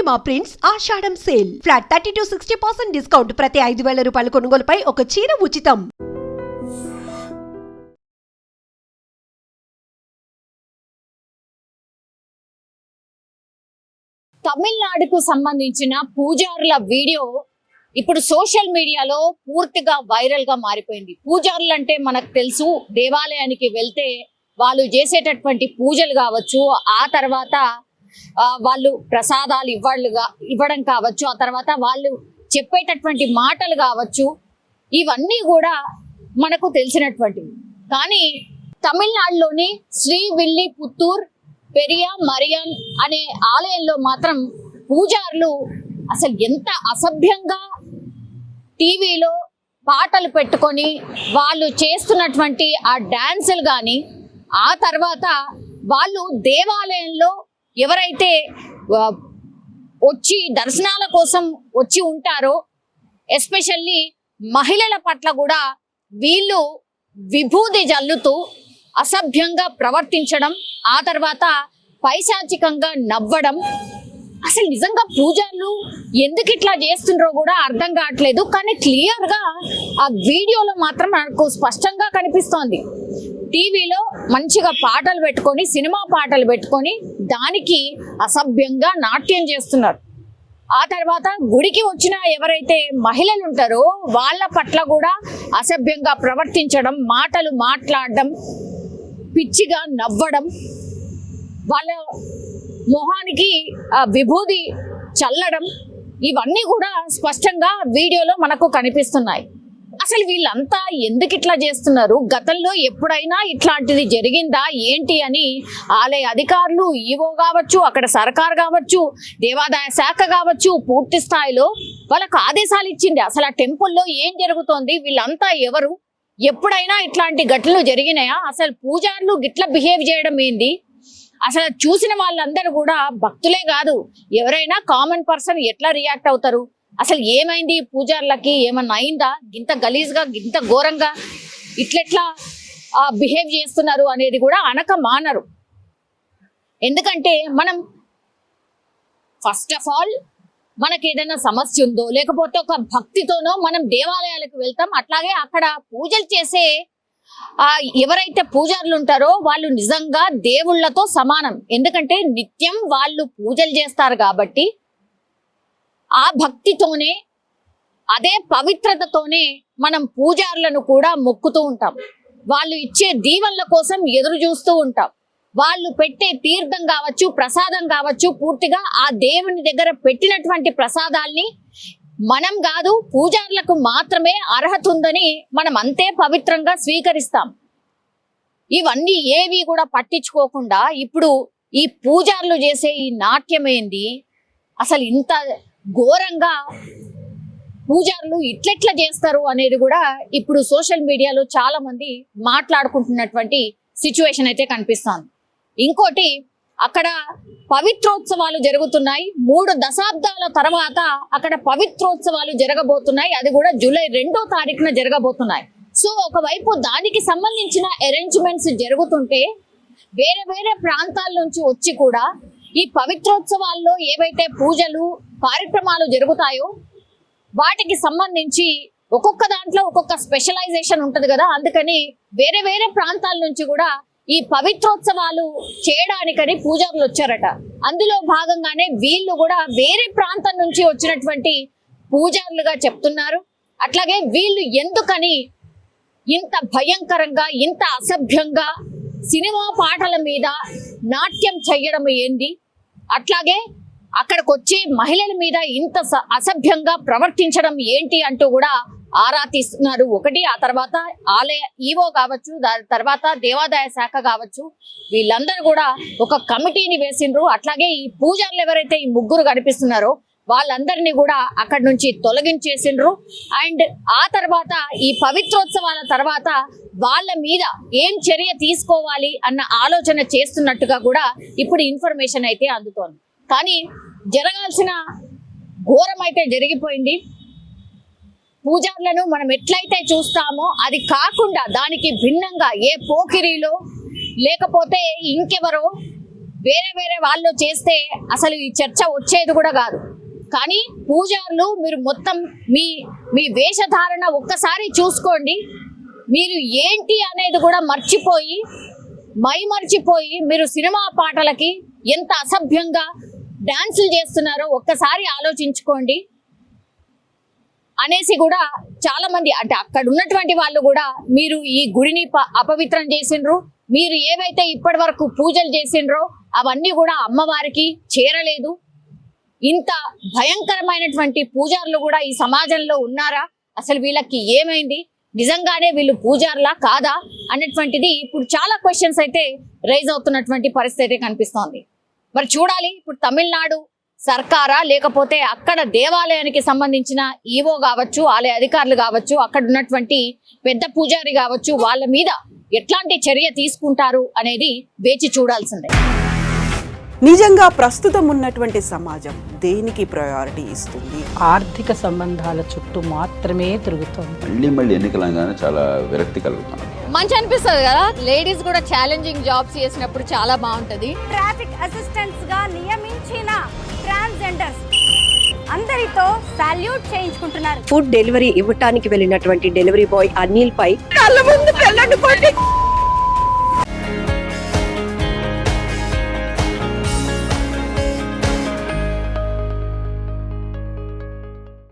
Cinema prints Ashadham sale flat 30 to 60% discount ప్రతి 5,000 రూపాయల కొనుగోలుపై ఒక చీర ఉచితం. తమిళనాడుకు సంబంధించిన పూజారుల వీడియో ఇప్పుడు సోషల్ మీడియాలో పూర్తిగా వైరల్ గా మారిపోయింది. పూజారులు అంటే మనకు తెలుసు, దేవాలయానికి వెళ్తే వాళ్ళు చేసేటటువంటి పూజలు కావచ్చు, ఆ తర్వాత వాళ్ళు ప్రసాదాలు ఇవ్వడం కావచ్చు, ఆ తర్వాత వాళ్ళు చెప్పేటటువంటి మాటలు కావచ్చు, ఇవన్నీ కూడా మనకు తెలిసినటువంటివి. కానీ తమిళనాడులోని శ్రీ విల్లి పుత్తూర్ పెరియ మరియన్ అనే ఆలయంలో మాత్రం పూజారులు అసలు ఎంత అసభ్యంగా టీవీలో పాటలు పెట్టుకొని వాళ్ళు చేస్తున్నటువంటి ఆ డాన్సులు కానీ, ఆ తర్వాత వాళ్ళు దేవాలయంలో ఎవరైతే వచ్చి దర్శనాల కోసం వచ్చి ఉంటారో, ఎస్పెషల్లీ మహిళల పట్ల కూడా వీళ్ళు విభూది జల్లుతూ అసభ్యంగా ప్రవర్తించడం, ఆ తర్వాత పైశాచికంగా నవ్వడం. అసలు నిజంగా పూజారులు ఎందుకు ఇట్లా చేస్తుండ్రో కూడా అర్థం కావట్లేదు. కానీ క్లియర్ గా ఆ వీడియోలో మాత్రం నాకు స్పష్టంగా కనిపిస్తోంది. టీవీలో మంచిగా పాటలు పెట్టుకొని, సినిమా పాటలు పెట్టుకొని దానికి అసభ్యంగా నాట్యం చేస్తున్నారు. ఆ తర్వాత గుడికి వచ్చిన ఎవరైతే మహిళలు ఉంటారో వాళ్ళ పట్ల కూడా అసభ్యంగా ప్రవర్తించడం, మాటలు మాట్లాడడం, పిచ్చిగా నవ్వడం, వాళ్ళ మొహానికి విభూది చల్లడం, ఇవన్నీ కూడా స్పష్టంగా వీడియోలో మనకు కనిపిస్తున్నాయి. అసలు వీళ్ళంతా ఎందుకు ఇట్లా చేస్తున్నారు? గతంలో ఎప్పుడైనా ఇట్లాంటిది జరిగిందా ఏంటి అని ఆలయ అధికారులు, ఈవో కావచ్చు, అక్కడ సర్కార్ కావచ్చు, దేవాదాయ శాఖ కావచ్చు, పూర్తి స్థాయిలో వాళ్ళకు ఆదేశాలు ఇచ్చింది. అసలు ఆ టెంపుల్లో ఏం జరుగుతోంది, వీళ్ళంతా ఎవరు, ఎప్పుడైనా ఇట్లాంటి ఘటనలు జరిగినాయా, అసలు పూజారులు గిట్లా బిహేవ్ చేయడం ఏంది? అసలు చూసిన వాళ్ళందరూ కూడా భక్తులే కాదు, ఎవరైనా కామన్ పర్సన్ ఎట్లా రియాక్ట్ అవుతారు? అసలు ఏమైంది పూజారులకి, ఏమన్నా అయిందా, గింత గలీజ్గా గింత ఘోరంగా ఇట్లెట్లా బిహేవ్ చేస్తున్నారు అనేది కూడా అనక మానరు. ఎందుకంటే మనం ఫస్ట్ ఆఫ్ ఆల్ మనకి ఏదైనా సమస్య ఉందో లేకపోతే ఒక భక్తితోనో మనం దేవాలయాలకు వెళ్తాం. అట్లాగే అక్కడ పూజలు చేసే ఎవరైతే పూజారులు ఉంటారో వాళ్ళు నిజంగా దేవుళ్ళతో సమానం. ఎందుకంటే నిత్యం వాళ్ళు పూజలు చేస్తారు కాబట్టి ఆ భక్తితోనే, అదే పవిత్రతతోనే మనం పూజారులను కూడా మొక్కుతూ ఉంటాం. వాళ్ళు ఇచ్చే దీవెనల కోసం ఎదురు చూస్తూ ఉంటాం. వాళ్ళు పెట్టే తీర్థం కావచ్చు, ప్రసాదం కావచ్చు, పూర్తిగా ఆ దేవుని దగ్గర పెట్టినటువంటి ప్రసాదాల్ని మనం కాదు, పూజారులకు మాత్రమే అర్హత ఉందని మనం అంతే పవిత్రంగా స్వీకరిస్తాం. ఇవన్నీ ఏవి కూడా పట్టించుకోకుండా ఇప్పుడు ఈ పూజారులు చేసే ఈ నాట్యం ఏంది, అసలు ఇంత ఘోరంగా పూజారులు ఇట్లెట్లా చేస్తారు అనేది కూడా ఇప్పుడు సోషల్ మీడియాలో చాలా మంది మాట్లాడుకుంటున్నటువంటి సిచ్యువేషన్ అయితే కనిపిస్తుంది. ఇంకోటి, అక్కడ పవిత్రోత్సవాలు జరుగుతున్నాయి. 3 దశాబ్దాల తర్వాత అక్కడ పవిత్రోత్సవాలు జరగబోతున్నాయి. అది కూడా జూలై 2వ తారీఖున జరగబోతున్నాయి. సో ఒకవైపు దానికి సంబంధించిన అరేంజ్మెంట్స్ జరుగుతుంటే, వేరే వేరే ప్రాంతాల నుంచి వచ్చి కూడా ఈ పవిత్రోత్సవాల్లో ఏవైతే పూజలు కార్యక్రమాలు జరుగుతాయో వాటికి సంబంధించి ఒక్కొక్క దాంట్లో ఒక్కొక్క స్పెషలైజేషన్ ఉంటది కదా. అందుకని వేరే వేరే ప్రాంతాల నుంచి కూడా ఈ పవిత్రోత్సవాలు చేయడానికని పూజారులు వచ్చారట. అందులో భాగంగానే వీళ్ళు కూడా వేరే ప్రాంతం నుంచి వచ్చినటువంటి పూజారులుగా చెప్తున్నారు. అట్లాగే వీళ్ళు ఎందుకని ఇంత భయంకరంగా, ఇంత అసభ్యంగా సినిమా పాటల మీద నాట్యం చెయ్యడం ఏంది, అట్లాగే అక్కడికి వచ్చే మహిళల మీద ఇంత అసభ్యంగా ప్రవర్తించడం ఏంటి అంటూ కూడా ఆరా తీస్తున్నారు. ఒకటి, ఆ తర్వాత ఆలయ ఈవో కావచ్చు, దాని తర్వాత దేవాదాయ శాఖ కావచ్చు, వీళ్ళందరూ కూడా ఒక కమిటీని వేసిండ్రు. అట్లాగే ఈ పూజారులు ఎవరైతే ఈ 3 కనిపిస్తున్నారో వాళ్ళందరినీ కూడా అక్కడి నుంచి తొలగించేసిండ్రు. అండ్ ఆ తర్వాత ఈ పవిత్రోత్సవాల తర్వాత వాళ్ళ మీద ఏం చర్య తీసుకోవాలి అన్న ఆలోచన చేస్తున్నట్టుగా కూడా ఇప్పుడు ఇన్ఫర్మేషన్ అయితే అందుతోంది. కానీ జరగాల్సిన ఘోరం అయితే జరిగిపోయింది. పూజారులను మనం ఎట్లయితే చూస్తామో అది కాకుండా దానికి భిన్నంగా ఏ పోకిరీలో లేకపోతే ఇంకెవరో వేరే వేరే వాళ్ళు చేస్తే అసలు ఈ చర్చ వచ్చేది కూడా కాదు. కానీ పూజారులు మీరు మొత్తం మీ మీ వేషధారణ ఒక్కసారి చూసుకోండి. మీరు ఏంటి అనేది కూడా మర్చిపోయి మీరు సినిమా పాటలకి ఎంత అసభ్యంగా డాన్సులు చేస్తున్నారో ఒక్కసారి ఆలోచించుకోండి అనేసి కూడా చాలా మంది, అంటే అక్కడ ఉన్నటువంటి వాళ్ళు కూడా మీరు ఈ గుడిని అపవిత్రం చేసిండ్రు, మీరు ఏవైతే ఇప్పటి వరకు పూజలు చేసిండ్రో అవన్నీ కూడా అమ్మవారికి చేరలేదు, ఇంత భయంకరమైనటువంటి పూజారులు కూడా ఈ సమాజంలో ఉన్నారా, అసలు వీళ్ళకి ఏమైంది, నిజంగానే వీళ్ళు పూజారులా కాదా అన్నటువంటిది ఇప్పుడు చాలా క్వశ్చన్స్ అయితే రైజ్ అవుతున్నటువంటి పరిస్థితి అయితే కనిపిస్తోంది. మరి చూడాలి ఇప్పుడు తమిళనాడు సర్కారా లేకపోతే అక్కడ దేవాలయానికి సంబంధించిన ఈవో కావచ్చు, ఆలయ అధికారులు కావచ్చు, అక్కడ ఉన్నటువంటి పెద్ద పూజారి కావచ్చు, వాళ్ళ మీద ఎట్లాంటి చర్య తీసుకుంటారు అనేది వేచి చూడాల్సిందే. నిజంగా ప్రస్తుతం ఉన్నటువంటి సమాజం దేనికి ప్రయారిటీ ఇస్తుంది? ఆర్థిక సంబంధాల చుట్టూ మాత్రమే తిరుగుతుంది. మళ్ళీ ఎన్నికలంగానే చాలా విరక్తి కలుగుతాం. మంచి అనిపిస్తుంది కదా, లేడీస్ కూడా ఛాలెంజింగ్ జాబ్స్ చేసినప్పుడు చాలా బాగుంటది. ట్రాఫిక్ అసిస్టెంట్స్ గా నియమించిన ట్రాన్స్జెండర్స్ అందరితో సాల్యూట్ చేయించుకుంటున్నారు. ఫుడ్ డెలివరీ ఇవ్వటానికి వెళ్ళినటువంటి డెలివరీ బాయ్ అనిల్ పై కళ్ళ ముందు పెళ్ళండి